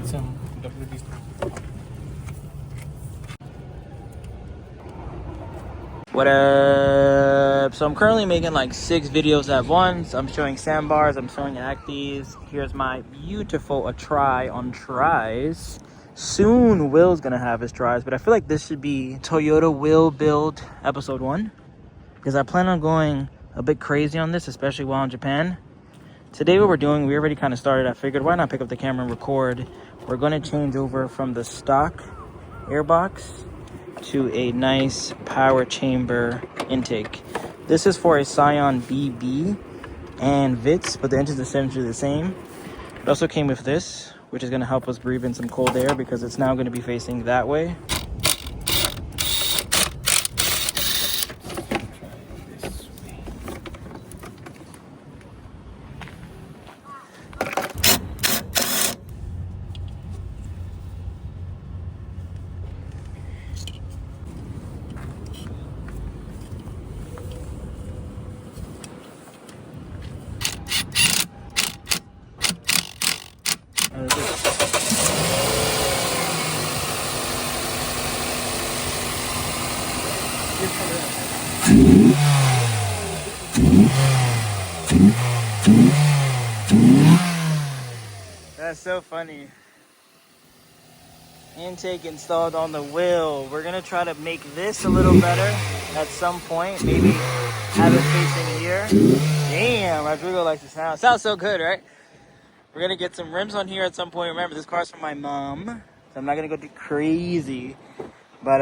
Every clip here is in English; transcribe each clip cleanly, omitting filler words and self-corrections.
get some WBTF. What up? So I'm currently making like 6 videos at once. I'm showing sandbars, I'm showing acties. Here's my beautiful try on tries. Soon Will's gonna have his tries, but I feel like this should be Toyota Will Build episode 1, because I plan on going a bit crazy on this, especially while in Japan. Today what we're doing, we already kind of started. I figured why not pick up the camera and record. We're going to change over from the stock airbox to a nice power chamber intake. This is for a Scion BB and Vitz, but the engines are essentially the same. It also came with this, which is going to help us breathe in some cold air because it's now going to be facing that way. That's so funny. Intake installed on the wheel. We're gonna try to make this a little better at some point. Maybe have it facing here. Damn, Rodrigo likes the sound. Sounds so good, right? We're gonna get some rims on here at some point. Remember, this car's from my mom, so I'm not gonna go too crazy. But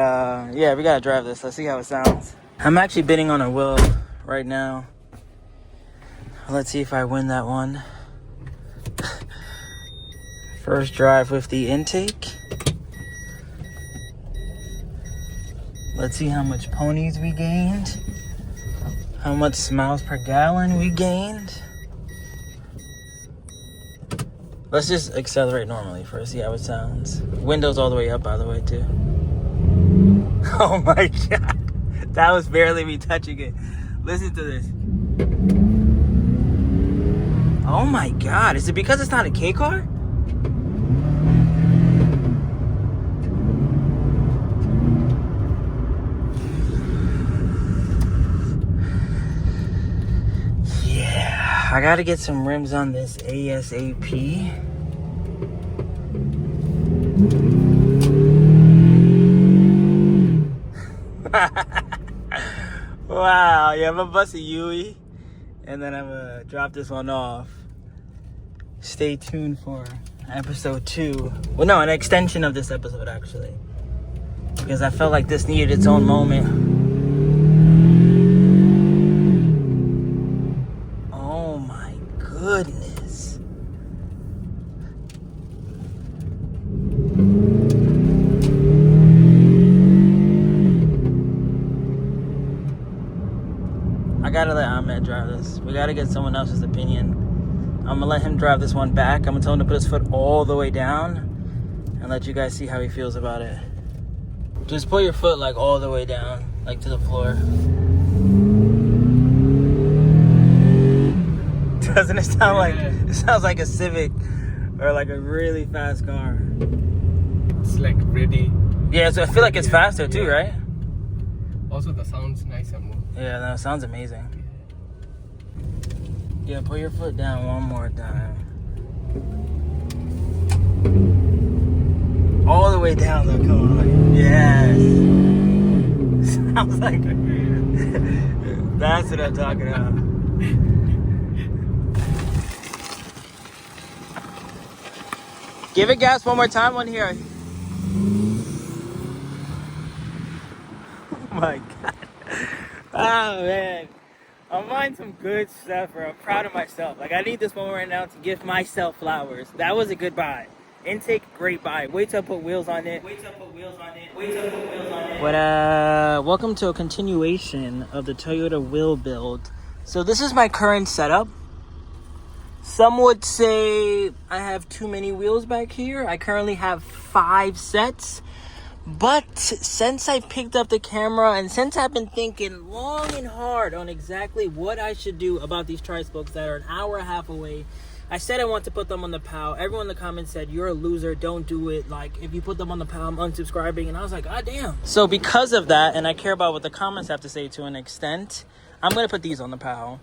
yeah, we gotta drive this. Let's see how it sounds. I'm actually bidding on a wheel right now. Let's see if I win that one. First drive with the intake. Let's see how much ponies we gained. How much miles per gallon we gained. Let's just accelerate normally first, see how it sounds. Windows all the way up, by the way, too. Oh my God. That was barely me touching it. Listen to this. Oh my God. Is it because it's not a K car? Yeah. I gotta get some rims on this ASAP. Wow, yeah, I'm gonna bust a Yui and then I'm gonna drop this one off. Stay tuned for episode 2. Well, no, an extension of this episode actually, because I felt like this needed its own moment. Oh my goodness. I gotta let Ahmed drive this. We gotta get someone else's opinion. I'm gonna let him drive this one back. I'm gonna tell him to put his foot all the way down and let you guys see how he feels about it. Just put your foot like all the way down, like to the floor. Doesn't it sound like, it sounds like a Civic or like a really fast car. It's like ready. Yeah, so I feel like it's faster too, right? Also, the sound's nice and more. Yeah, no, it sounds amazing. Yeah, put your foot down one more time. All the way down though, come on. Yes. Sounds like that's what I'm talking about. Give it gas one more time on here. Oh my God. Oh man. I'm buying some good stuff, bro. I'm proud of myself. Like, I need this moment right now to give myself flowers. That was a good buy. Intake, great buy. Wait till I put wheels on it. Wait till I put wheels on it. Wait till I put wheels on it. But, welcome to a continuation of the Toyota Will Build. So this is my current setup. Some would say I have too many wheels back here. I currently have 5 sets. But since I picked up the camera and since I've been thinking long and hard on exactly what I should do about these trispokes that are an hour and a half away I said I want to put them on the PAL. Everyone in the comments said, you're a loser, don't do it. Like, if you put them on the PAL, I'm unsubscribing. And I was like, God damn. So because of that, and I care about what the comments have to say to an extent, I'm going to put these on the PAL.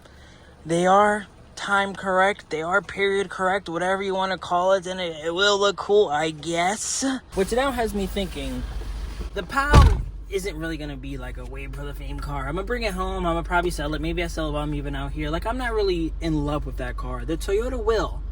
They are time correct. They are period correct, whatever you want to call it. And it will look cool, I guess. Which now has me thinking, the PAL isn't really gonna be like a Way for the Fame car. I'm gonna bring it home. I'm gonna probably sell it. Maybe I sell it while I'm even out here. Like, I'm not really in love with that car. The Toyota Will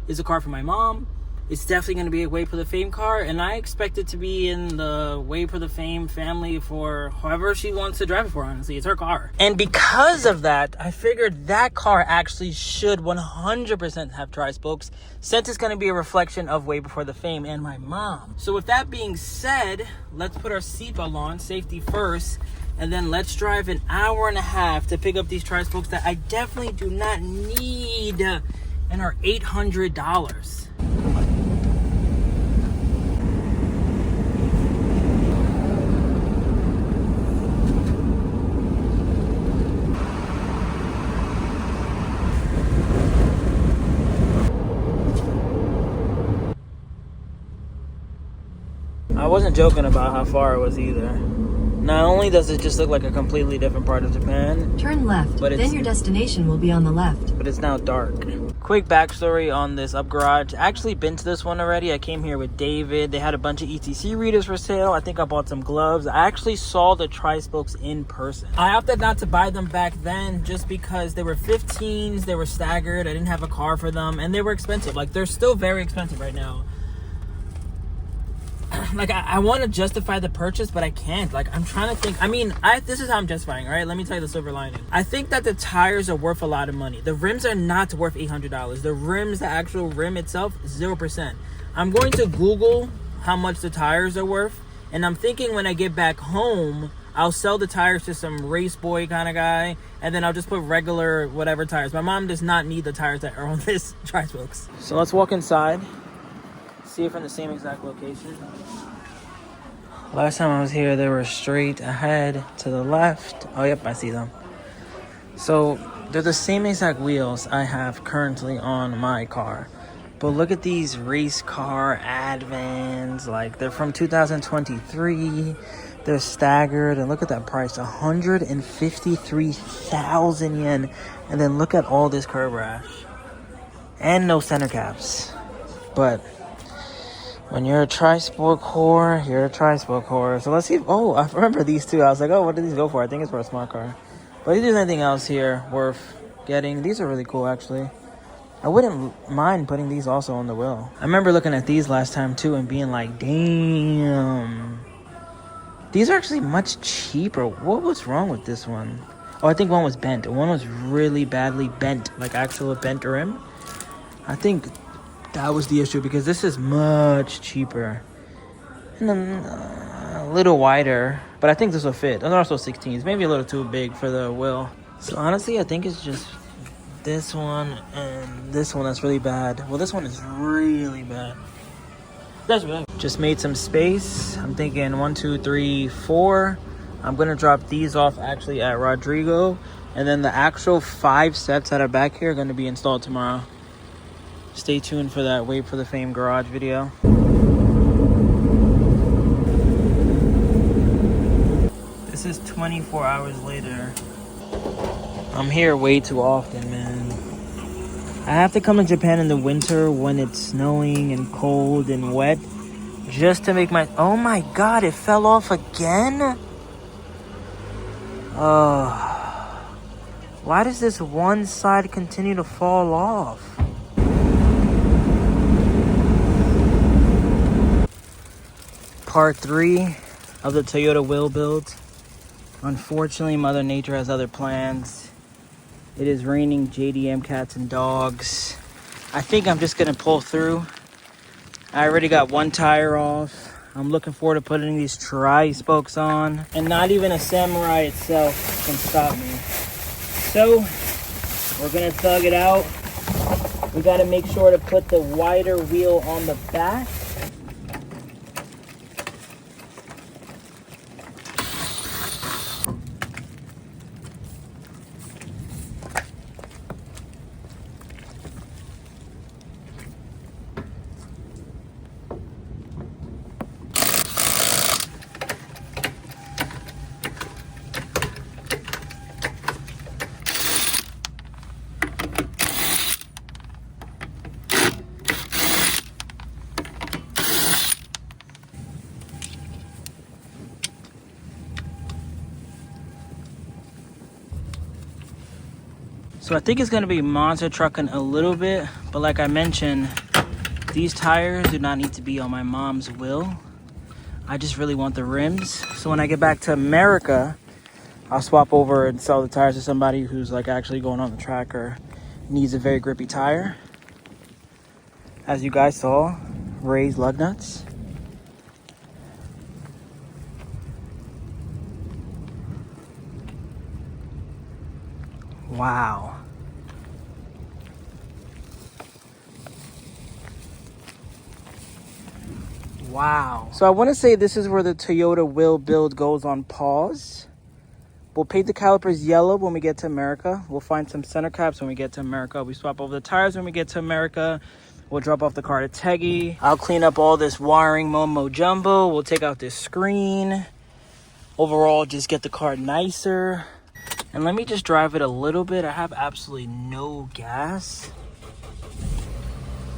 is a car for my mom. It's definitely gonna be a Way for the Fame car, and I expect it to be in the Way for the Fame family for however she wants to drive it for, honestly. It's her car. And because of that, I figured that car actually should 100% have tri-spokes, since it's gonna be a reflection of Way Before the Fame and my mom. So with that being said, let's put our seatbelt on, safety first, and then let's drive an hour and a half to pick up these tri-spokes that I definitely do not need and are $800. I wasn't joking about how far it was either. Not only does it just look like a completely different part of Japan, turn left, but then your destination will be on the left. But it's now dark. Quick backstory on this up garage. I actually been to this one already. I came here with David. They had a bunch of ETC readers for sale. I think I bought some gloves. I actually saw the tri-spokes in person. I opted not to buy them back then just because they were 15s, they were staggered, I didn't have a car for them, and they were expensive. Like, they're still very expensive right now. Like, I want to justify the purchase, but I can't. Like, I'm trying to think. I mean, this is how I'm justifying, right? Let me tell you the silver lining. I think that the tires are worth a lot of money. The rims are not worth $800. The rims, the actual rim itself, 0%. I'm going to Google how much the tires are worth, and I'm thinking when I get back home, I'll sell the tires to some race boy kind of guy, and then I'll just put regular whatever tires. My mom does not need the tires that are on this tri-spokes. So let's walk inside. See if we're in the same exact location. Last time I was here, they were straight ahead to the left. Oh, yep, I see them. So they're the same exact wheels I have currently on my car. But look at these race car Advans. Like, they're from 2023. They're staggered. And look at that price, 153,000 yen. And then look at all this curb rash. And no center caps. But when you're a tri-spoke whore, you're a tri-spoke whore. So let's see. Oh, I remember these two. I was like, oh, what did these go for? I think it's for a smart car. But if there's anything else here worth getting, these are really cool, actually. I wouldn't mind putting these also on the wheel. I remember looking at these last time, too, and being like, damn. These are actually much cheaper. What was wrong with this one? Oh, I think one was bent. One was really badly bent, like actual bent rim. I think that was the issue, because this is much cheaper and a little wider, but I think this will fit. Those are also 16s, maybe a little too big for the wheel. So honestly, I think it's just this one and this one that's really bad. Well, this one is really bad. That's really bad. Just made some space. I'm thinking 1, 2, 3, 4. I'm gonna drop these off actually at Rodrigo, and then the actual 5 sets that are back here are gonna be installed tomorrow. Stay tuned for that Way for the Fame garage video. This is 24 hours later. I'm here way too often, man. I have to come to Japan in the winter when it's snowing and cold and wet, just to make my... Oh my god, it fell off again? Why does this one side continue to fall off? Part 3 of the Toyota Will build. Unfortunately, Mother Nature has other plans. It is raining JDM cats and dogs. I think I'm just gonna pull through. I already got one tire off. I'm looking forward to putting these tri-spokes on, and not even a Samurai itself can stop me. So we're gonna thug it out. We gotta make sure to put the wider wheel on the back. So I think it's gonna be monster trucking a little bit, but like I mentioned, these tires do not need to be on my mom's will. I just really want the rims. So when I get back to America, I'll swap over and sell the tires to somebody who's like actually going on the track or needs a very grippy tire. As you guys saw, raised lug nuts. Wow. Wow. So I want to say this is where the Toyota will build goes on pause. We'll paint the calipers yellow when we get to America. We'll find some center caps when we get to America. We swap over the tires when we get to America. We'll drop off the car to Teggy. I'll clean up all this wiring mumbo jumbo. We'll take out this screen. Overall, just get the car nicer. And let me just drive it a little bit. I have absolutely no gas.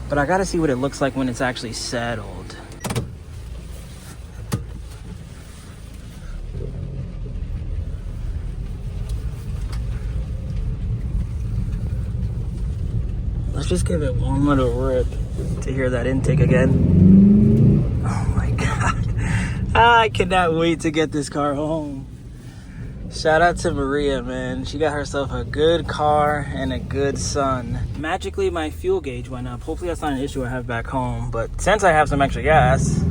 But I gotta see what it looks like when it's actually settled. Let's just give it one little rip to hear that intake again. Oh my God. I cannot wait to get this car home. Shout out to Maria, man. She got herself a good car and a good son. Magically, my fuel gauge went up. Hopefully that's not an issue I have back home. But since I have some extra gas,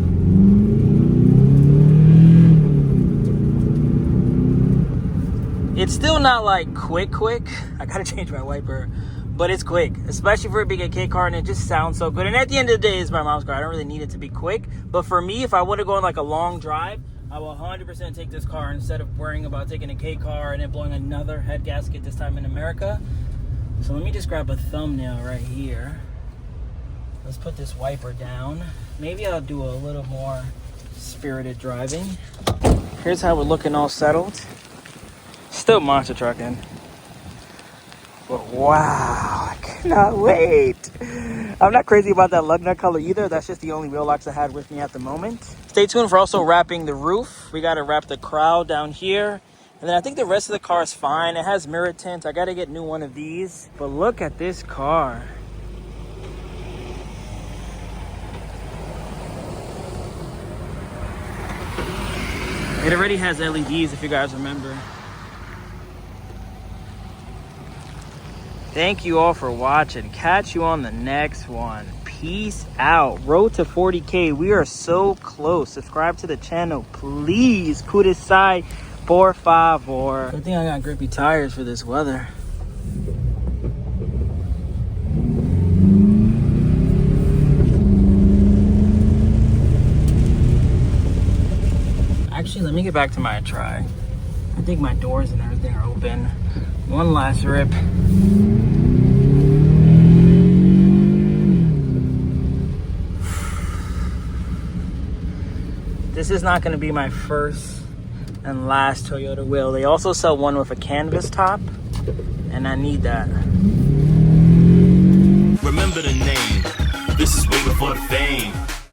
it's still not like quick. I gotta change my wiper. But it's quick, especially for it being a K car, and it just sounds so good. And at the end of the day, it's my mom's car. I don't really need it to be quick. But for me, if I want to go on like a long drive, I will 100% take this car instead of worrying about taking a K car and then blowing another head gasket this time in America. So let me just grab a thumbnail right here. Let's put this wiper down. Maybe I'll do a little more spirited driving. Here's how we're looking all settled. Still monster trucking. But wow, I cannot wait. I'm not crazy about that lug nut color either. That's just the only wheel locks I had with me at the moment. Stay tuned for also wrapping the roof. We got to wrap the crown down here. And then I think the rest of the car is fine. It has mirror tint. I got to get new one of these. But look at this car. It already has LEDs if you guys remember. Thank you all for watching. Catch you on the next one. Peace out. Road to 40K. We are so close. Subscribe to the channel, please. Kudasai, por favor. Good thing I got grippy tires for this weather. Actually, let me get back to my try. I think my doors and everything are open. One last rip. This is not going to be my first and last Toyota wheel. They also sell one with a canvas top, and I need that. Remember the name. This is way before the fame.